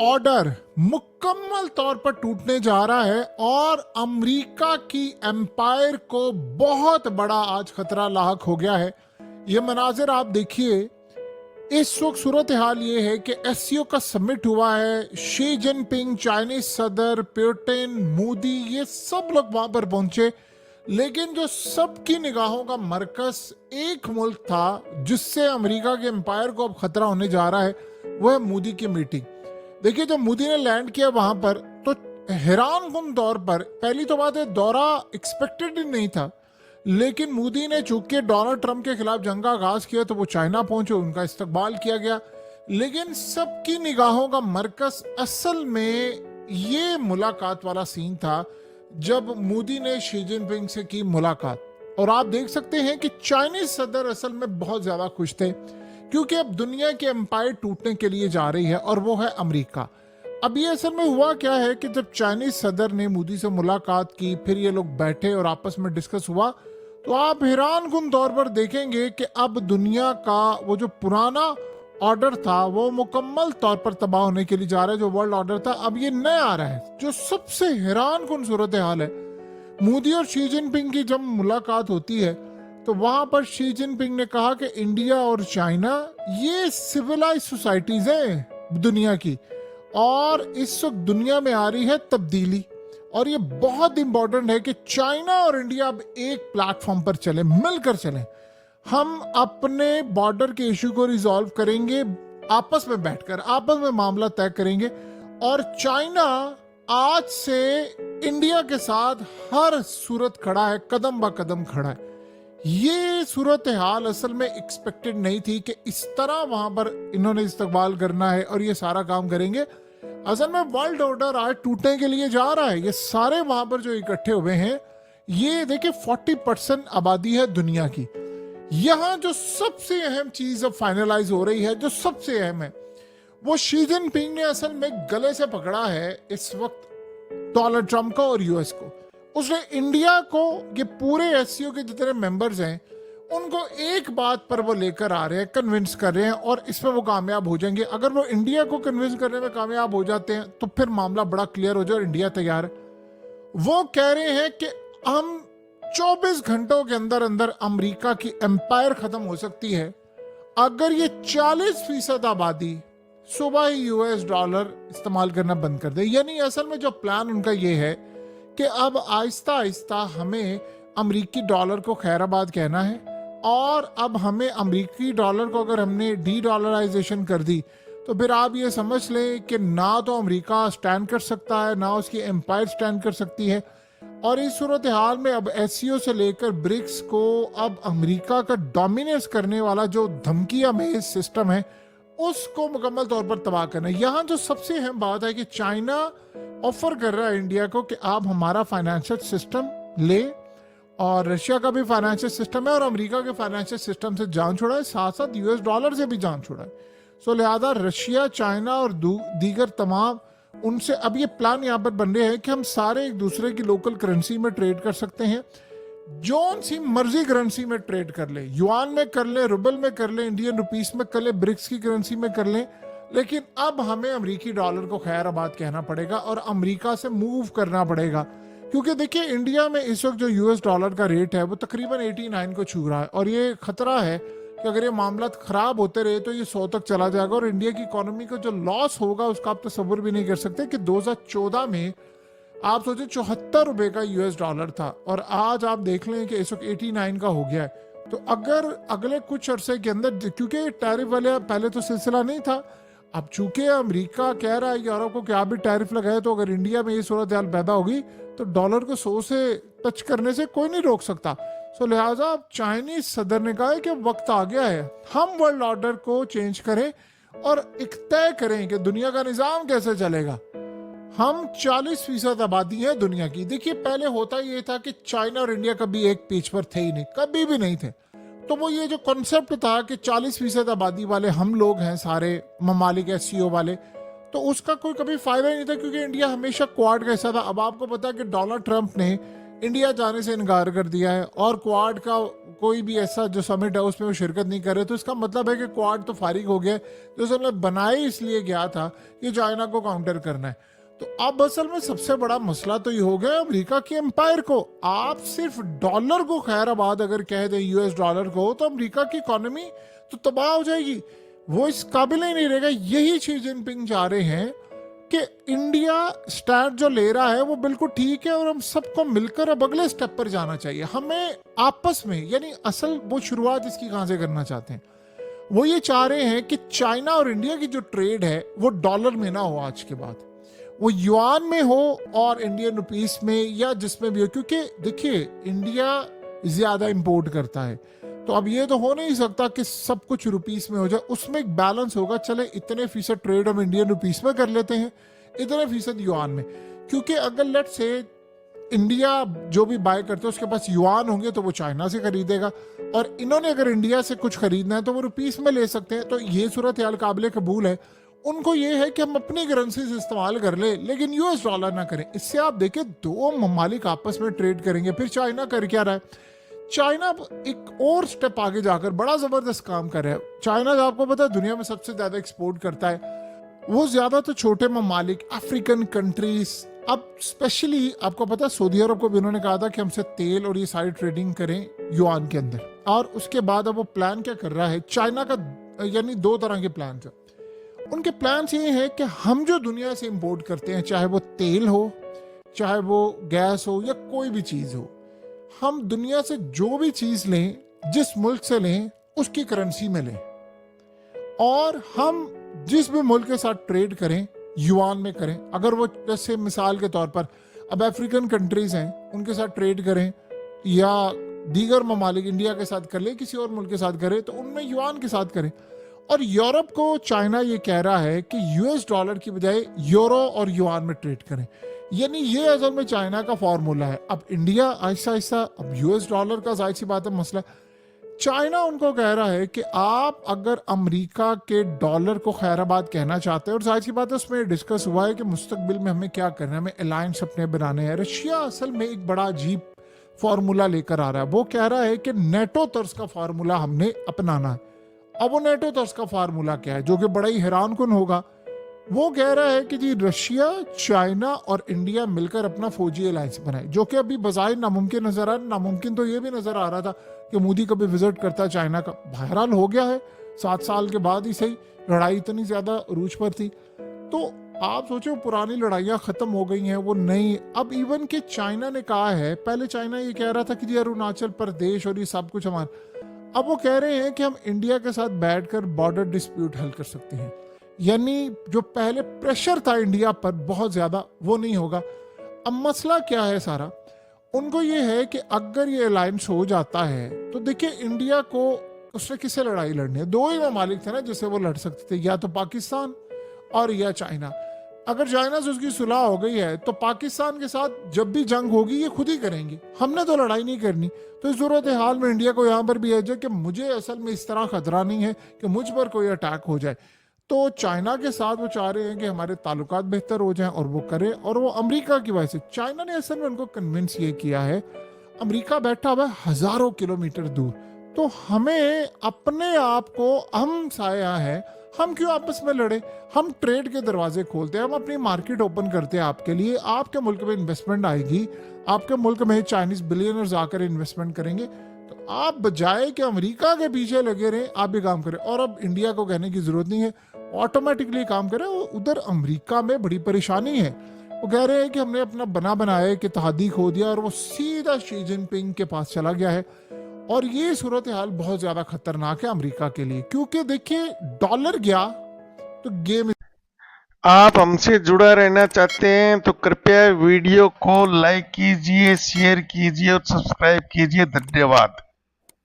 Order मुकम्मल तौर पर टूटने जा रहा है और अमेरिका की एम्पायर को बहुत बड़ा आज खतरा लाहक हो गया है। ये मनाजिर आप देखिए। इस वक्त सूरत हाल ये है कि एससीओ का समिट हुआ है। शी जिनपिंग, चाइनीज सदर, पुतिन, मोदी, ये सब लोग वहां पर पहुंचे, लेकिन जो सबकी निगाहों का मरकज एक मुल्क था जिससे अमेरिका के एम्पायर को अब खतरा होने जा रहा है, वो है मोदी की मीटिंग। देखिए, जब मोदी ने लैंड किया वहां पर तो हैरान कुन तौर पर, पहली तो बात है दौरा एक्सपेक्टेड ही नहीं था, लेकिन मोदी ने चूंकि डोनाल्ड ट्रंप के खिलाफ जंग का आगाज किया तो वो चाइना पहुंचे, उनका इस्तकबाल किया गया। लेकिन सबकी निगाहों का मरकज असल में ये मुलाकात वाला सीन था जब मोदी ने शी जिनपिंग से की मुलाकात। और आप देख सकते हैं कि चाइनीज सदर असल में बहुत ज्यादा खुश थे क्योंकि अब दुनिया की एम्पायर टूटने के लिए जा रही है और वो है अमेरिका। अब ये असल में हुआ क्या है कि जब चाइनीज सदर ने मोदी से मुलाकात की, फिर ये लोग बैठे और आपस में डिस्कस हुआ, तो आप हैरान कुन तौर पर देखेंगे कि अब दुनिया का वो जो पुराना ऑर्डर था वो मुकम्मल तौर पर तबाह होने के लिए जा रहा है। जो वर्ल्ड ऑर्डर था अब ये नया आ रहा है। जो सबसे हैरान कुन सूरत हाल है, मोदी और शी जिनपिंग की जब मुलाकात होती है तो वहां पर शी जिनपिंग ने कहा कि इंडिया और चाइना ये सिविलाइज सोसाइटीज हैं दुनिया की, और इस वक्त दुनिया में आ रही है तब्दीली, और ये बहुत इंपॉर्टेंट है कि चाइना और इंडिया अब एक प्लेटफॉर्म पर चले, मिलकर चले। हम अपने बॉर्डर के इशू को रिजॉल्व करेंगे, आपस में बैठकर आपस में मामला तय करेंगे। और चाइना आज से इंडिया के साथ हर सूरत खड़ा है, कदम ब कदम खड़ा है। ये सूरत हाल असल में एक्सपेक्टेड नहीं थी कि इस तरह वहां पर इन्होंने इस्तकबाल करना है और ये सारा काम करेंगे। असल में वर्ल्ड ऑर्डर आज टूटने के लिए जा रहा है। ये सारे वहां पर जो इकट्ठे हुए हैं, ये देखिए 40% आबादी है दुनिया की। यहां जो सबसे अहम चीज अब फाइनलाइज हो रही है, जो सबसे अहम है, वो शी जिनपिंग ने असल में गले से पकड़ा है इस वक्त डोनाल्ड ट्रंप को और यूएस को। उसने इंडिया को, ये पूरे एससीओ के जितने मेंबर्स हैं, उनको एक बात पर वो लेकर आ रहे हैं, कन्विंस कर रहे हैं, और इसमें वो कामयाब हो जाएंगे। अगर वो इंडिया को कन्विंस करने में कामयाब हो जाते हैं तो फिर मामला बड़ा क्लियर हो जाए और इंडिया तैयार है। वो कह रहे हैं कि हम 24 घंटों के अंदर अंदर अमेरिका की एम्पायर खत्म हो सकती है अगर ये 40% आबादी सुबह ही यूएस डॉलर इस्तेमाल करना बंद कर दे। यानी असल में जो प्लान उनका ये है कि अब आहिस्ता आहिस्ता हमें अमेरिकी डॉलर को खैराबाद कहना है, और अब हमें अमेरिकी डॉलर को अगर हमने डी डॉलराइजेशन कर दी तो फिर आप ये समझ लें कि ना तो अमेरिका स्टैंड कर सकता है, ना उसकी एम्पायर स्टैंड कर सकती है। और इस सूरत हाल में अब एससीओ से लेकर ब्रिक्स को अब अमेरिका का डोमिनेंस करने वाला जो धमकिया में सिस्टम है उसको मुकम्मल तौर पर तबाह करना है। यहाँ जो सबसे अहम बात है कि चाइना ऑफर कर रहा है इंडिया को कि आप हमारा फाइनेंशियल सिस्टम ले, और रशिया का भी फाइनेंशियल सिस्टम है, और अमेरिका के फाइनेंशियल सिस्टम से जान छुड़ाए, साथ साथ यूएस डॉलर से भी जान छुड़ाए। सो लिहाजा रशिया, चाइना और दीगर तमाम उनसे अब ये प्लान यहाँ पर बन रहे हैं कि हम सारे एक दूसरे की लोकल करेंसी में ट्रेड कर सकते हैं, जौन सी मर्जी करेंसी में ट्रेड कर ले, युआन में कर ले, रुबल में कर ले, इंडियन रुपीस में कर ले, ब्रिक्स की करेंसी में कर ले। लेकिन अब हमें अमेरिकी डॉलर को खैराबाद कहना पड़ेगा और अमेरिका से मूव करना पड़ेगा, क्योंकि देखिए इंडिया में इस वक्त जो यूएस डॉलर का रेट है वो तकरीबन 89 को छू रहा है, और ये खतरा है कि अगर ये मामला खराब होते रहे तो ये 100 तक चला जाएगा, और इंडिया की इकोनॉमी को जो लॉस होगा उसका आप तसव्वुर भी नहीं कर सकते कि 2014 में आप सोचे 74 रुपए का यूएस डॉलर था और आज आप देख लें कि इस वक्त 89 का हो गया है। तो अगर अगले कुछ अरसे के अंदर, क्योंकि टैरिफ वाले पहले तो सिलसिला नहीं था, अब चूंकि अमेरिका कह रहा है यूरोप को कि आप भी टैरिफ लगाए, तो अगर इंडिया में ये सूरत हाल पैदा होगी तो डॉलर को 100 से टच करने से कोई नहीं रोक सकता। सो लिहाजा अब चाइनीज सदर ने कहा है कि वक्त आ गया है हम वर्ल्ड ऑर्डर को चेंज करें और एक तय करें कि दुनिया का निजाम कैसे चलेगा। हम 40% आबादी है दुनिया की। देखिए पहले होता ये था कि चाइना और इंडिया कभी एक पेज पर थे ही नहीं, कभी भी नहीं थे। तो वो ये जो कॉन्सेप्ट था कि 40% आबादी वाले हम लोग हैं सारे ममालिक एससीओ वाले, तो उसका कोई कभी फायदा ही नहीं था, क्योंकि इंडिया हमेशा क्वाड का हिस्सा था। अब आपको पता है कि डोनाल्ड ट्रंप ने इंडिया जाने से इनकार कर दिया है और क्वाड का कोई भी ऐसा जो समिट है उसमें वो शिरकत नहीं करे, तो इसका मतलब है कि क्वाड तो फारिग हो गया, जो हमने बनाए इसलिए गया था कि चाइना को काउंटर करना है। तो अब असल में सबसे बड़ा मसला तो ये हो गया अमेरिका की एम्पायर को। आप सिर्फ डॉलर को खैराबाद अगर कह दें, यूएस डॉलर को, तो अमेरिका की इकोनॉमी तो तबाह हो जाएगी, वो इस काबिल ही नहीं रहेगा। यही शी जिनपिंग चाह रहे हैं कि इंडिया स्टैंड जो ले रहा है वो बिल्कुल ठीक है और हम सबको मिलकर अब अगले स्टेप पर जाना चाहिए। हमें आपस में, यानी असल वो शुरुआत इसकी कहां से करना चाहते हैं, वो ये चाह रहे हैं कि चाइना और इंडिया की जो ट्रेड है वो डॉलर में ना हो, आज के बाद वो युआन में हो और इंडियन रुपीस में या जिसमें भी हो, क्योंकि देखिए इंडिया ज्यादा इंपोर्ट करता है, तो अब ये तो हो नहीं सकता कि सब कुछ रुपीस में हो जाए, उसमें एक बैलेंस होगा। चले इतने फीसद ट्रेड हम इंडियन रुपीस में कर लेते हैं, इतने फीसद युआन में, क्योंकि अगर लेट से इंडिया जो भी बाय करते हैं उसके पास युआन होंगे तो वो चाइना से खरीदेगा, और इन्होंने अगर इंडिया से कुछ खरीदना है तो वो रुपीस में ले सकते हैं। तो ये सूरत हाल काबिल कबूल है। उनको ये है कि हम अपनी करेंसी से इस्तेमाल कर ले लेकिन यूएस डॉलर ना करें। इससे आप देखें दो ममालिक आपस में ट्रेड करेंगे। फिर चाइना कर क्या रहा है, चाइना एक और स्टेप आगे जाकर बड़ा जबरदस्त काम कर रहा है। चाइना आपको पता है दुनिया में सबसे ज्यादा एक्सपोर्ट करता है, वो ज्यादा तो छोटे ममालिक अफ्रीकन कंट्रीज। अब स्पेशली आपको पता है सऊदी अरब को भी उन्होंने कहा था कि हमसे तेल और ये सारी ट्रेडिंग करें युआन के अंदर, और उसके बाद अब वो प्लान क्या कर रहा है चाइना का, यानी दो तरह के प्लान है उनके। प्लान ये है कि हम जो दुनिया से इंपोर्ट करते हैं, चाहे वो तेल हो, चाहे वो गैस हो या कोई भी चीज हो, हम दुनिया से जो भी चीज लें, जिस मुल्क से लें उसकी करेंसी में लें, और हम जिस भी मुल्क के साथ ट्रेड करें युआन में करें। अगर वो जैसे मिसाल के तौर पर अब अफ्रीकन कंट्रीज हैं उनके साथ ट्रेड करें, या दीगर ममालिक इंडिया के साथ कर ले, किसी और मुल्क के साथ करें तो उनमें युआन के साथ करें। और यूरोप को चाइना ये कह रहा है कि यूएस डॉलर की बजाय यूरो और युआन में ट्रेड करें, यानी ये असल में चाइना का फॉर्मूला है। अब इंडिया आहिस्ता आहिस्ता, अब यूएस डॉलर का जाहिर सी बात है मसला, चाइना उनको कह रहा है कि आप अगर अमेरिका के डॉलर को खैराबाद कहना चाहते हैं, और जाहिर सी बात है उसमें डिस्कस हुआ है कि मुस्तकबिल में हमें क्या करना है, हमें अलायंस अपने बनाने हैं। रशिया असल में एक बड़ा अजीब फॉर्मूला लेकर आ रहा है, वो कह रहा है कि नेटो तर्ज का फॉर्मूला हमने अपनाना है। अब वो नेटो तर्ज का फार्मूला क्या है, जो कि बड़ा ही हैरान कुन होगा। वो कह रहा है कि जी रशिया, चाइना और इंडिया मिलकर अपना फौजी अलायंस बनाए, जो कि अभी बजाय नामुमकिन नजर आ रहा है। नामुमकिन तो ये भी नजर आ रहा था कि मोदी कभी विजिट करता चाइना का, बहरहाल हो गया है 7 साल के बाद ही सही, लड़ाई इतनी ज्यादा अरूज पर थी। तो आप सोचो पुरानी लड़ाइयाँ खत्म हो गई हैं, वो नई। अब इवन के चाइना ने कहा है, पहले चाइना ये कह रहा था कि जी अरुणाचल प्रदेश और ये सब कुछ हमारा, अब वो कह रहे हैं कि हम इंडिया के साथ बैठकर बॉर्डर डिस्प्यूट हल कर सकते हैं। यानी जो पहले प्रेशर था इंडिया पर बहुत ज्यादा, वो नहीं होगा। अब मसला क्या है सारा, उनको ये है कि अगर ये अलायंस हो जाता है तो देखिए इंडिया को उससे किससे लड़ाई लड़नी है। दो ही ममालिक थे ना जिससे वो लड़ सकते थे, या तो पाकिस्तान और या चाइना। अगर चाइना से उसकी सुलह हो गई है तो पाकिस्तान के साथ जब भी जंग होगी ये खुद ही करेंगे, हमने तो लड़ाई नहीं करनी। तो इस सूरत हाल में इंडिया को यहाँ पर भी है जो कि मुझे असल में इस तरह खतरा नहीं है कि मुझ पर कोई अटैक हो जाए। तो चाइना के साथ वो चाह रहे हैं कि हमारे ताल्लुकात बेहतर हो जाएं और वो करे, और वो अमेरिका की वजह से, चाइना ने असल में उनको कन्विंस ये किया है। अमेरिका बैठा हुआ है हजारों किलोमीटर दूर, तो हमें अपने आप को, हम साया है, हम क्यों आपस में लड़े, हम ट्रेड के दरवाजे खोलते हैं, हम अपनी मार्केट ओपन करते हैं आपके लिए, आपके मुल्क में इन्वेस्टमेंट आएगी, आपके मुल्क में चाइनीज बिलियनर्स आकर इन्वेस्टमेंट करेंगे, तो आप बजाय कि अमेरिका के पीछे लगे रहें आप भी काम करें। और अब इंडिया को कहने की जरूरत नहीं है, ऑटोमेटिकली काम करें। उधर अमेरिका में बड़ी परेशानी है, वो कह रहे हैं कि हमने अपना बना बनाया कि इत्तेहादी खो दिया, और वो सीधा शी जिनपिंग के पास चला गया है। और ये सूरत हाल बहुत ज्यादा खतरनाक है अमेरिका के लिए, क्योंकि देखिए डॉलर गया तो गेम। आप हमसे जुड़ा रहना चाहते हैं तो कृपया वीडियो को लाइक कीजिए, शेयर कीजिए और सब्सक्राइब कीजिए। धन्यवाद।